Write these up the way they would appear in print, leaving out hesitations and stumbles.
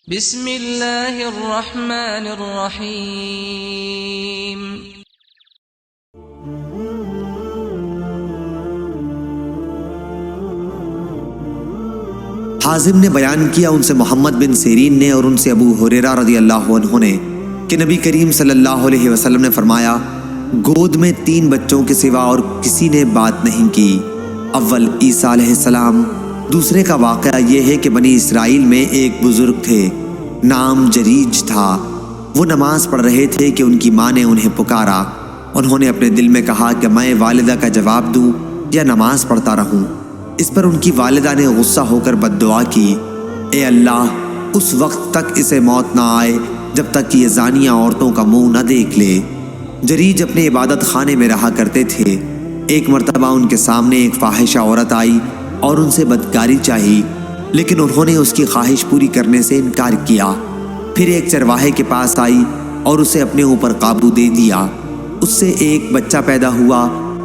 بسم اللہ الرحمن الرحیم۔ حازم نے بیان کیا ان سے محمد بن سیرین نے اور ان سے ابو ہریرہ رضی اللہ عنہ نے کہ نبی کریم صلی اللہ علیہ وسلم نے فرمایا، گود میں 3 بچوں کے سوا اور کسی نے بات نہیں کی۔ اول عیسیٰ علیہ السلام۔ دوسرے کا واقعہ یہ ہے کہ بنی اسرائیل میں ایک بزرگ تھے، نام جریج تھا۔ وہ نماز پڑھ رہے تھے کہ ان کی ماں نے انہیں پکارا۔ انہوں نے اپنے دل میں کہا کہ میں والدہ کا جواب دوں یا نماز پڑھتا رہوں۔ اس پر ان کی والدہ نے غصہ ہو کر بد دعا کی، اے اللہ، اس وقت تک اسے موت نہ آئے جب تک کہ یہ زانیہ عورتوں کا منہ نہ دیکھ لے۔ جریج اپنے عبادت خانے میں رہا کرتے تھے۔ ایک مرتبہ ان کے سامنے ایک فاحشہ عورت آئی اور ان سے بدکاری چاہی، لیکن انہوں نے اس کی خواہش پوری کرنے سے انکار کیا۔ پھر ایک چرواہے کے پاس آئی اور اسے اپنے اوپر قابو دے دیا۔ اس سے ایک بچہ پیدا ہوا۔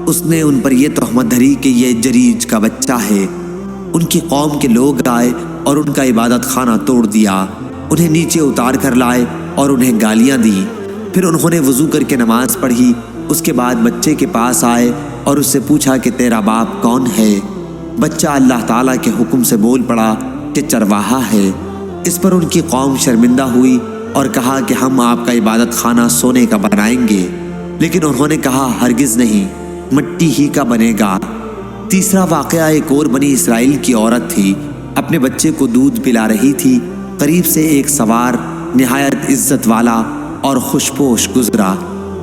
اس نے ان پر یہ تہمت دھری کہ یہ جریج کا بچہ ہے۔ ان کی قوم کے لوگ آئے اور ان کا عبادت خانہ توڑ دیا، انہیں نیچے اتار کر لائے اور انہیں گالیاں دیں۔ پھر انہوں نے وضو کر کے نماز پڑھی۔ اس کے بعد بچے کے پاس آئے اور اس سے پوچھا کہ تیرا باپ کون ہے؟ بچہ اللہ تعالیٰ کے حکم سے بول پڑا کہ چرواہا ہے۔ اس پر ان کی قوم شرمندہ ہوئی اور کہا کہ ہم آپ کا عبادت خانہ سونے کا بنائیں گے، لیکن انہوں نے کہا ہرگز نہیں، مٹی ہی کا بنے گا۔ تیسرا واقعہ ایک اور بنی اسرائیل کی عورت تھی، اپنے بچے کو دودھ پلا رہی تھی۔ قریب سے ایک سوار نہایت عزت والا اور خوشپوش گزرا۔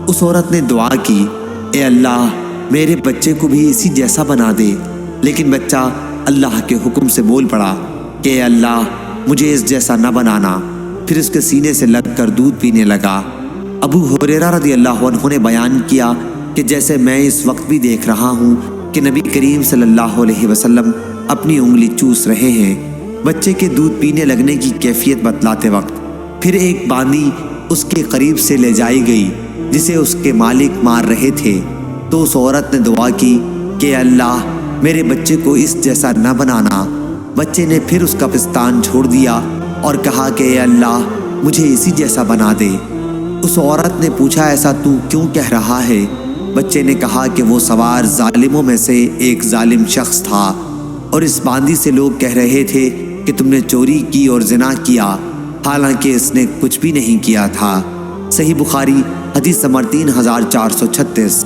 اس عورت نے دعا کی، اے اللہ، میرے بچے کو بھی اسی جیسا بنا دے، لیکن بچہ اللہ کے حکم سے بول پڑا کہ اے اللہ، مجھے اس جیسا نہ بنانا۔ پھر اس کے سینے سے لگ کر دودھ پینے لگا۔ ابو ہریرہ رضی اللہ عنہ نے بیان کیا کہ جیسے میں اس وقت بھی دیکھ رہا ہوں کہ نبی کریم صلی اللہ علیہ وسلم اپنی انگلی چوس رہے ہیں بچے کے دودھ پینے لگنے کی کیفیت بتلاتے وقت۔ پھر ایک باندی اس کے قریب سے لے جائی گئی جسے اس کے مالک مار رہے تھے، تو اس عورت نے دعا کی کہ اے اللہ، میرے بچے کو اس جیسا نہ بنانا۔ بچے نے پھر اس کا پستان چھوڑ دیا اور کہا کہ اے اللہ، مجھے اسی جیسا بنا دے۔ اس عورت نے پوچھا ایسا تو کیوں کہہ رہا ہے؟ بچے نے کہا کہ وہ سوار ظالموں میں سے ایک ظالم شخص تھا، اور اس باندی سے لوگ کہہ رہے تھے کہ تم نے چوری کی اور زنا کیا، حالانکہ اس نے کچھ بھی نہیں کیا تھا۔ صحیح بخاری حدیث نمبر 3436۔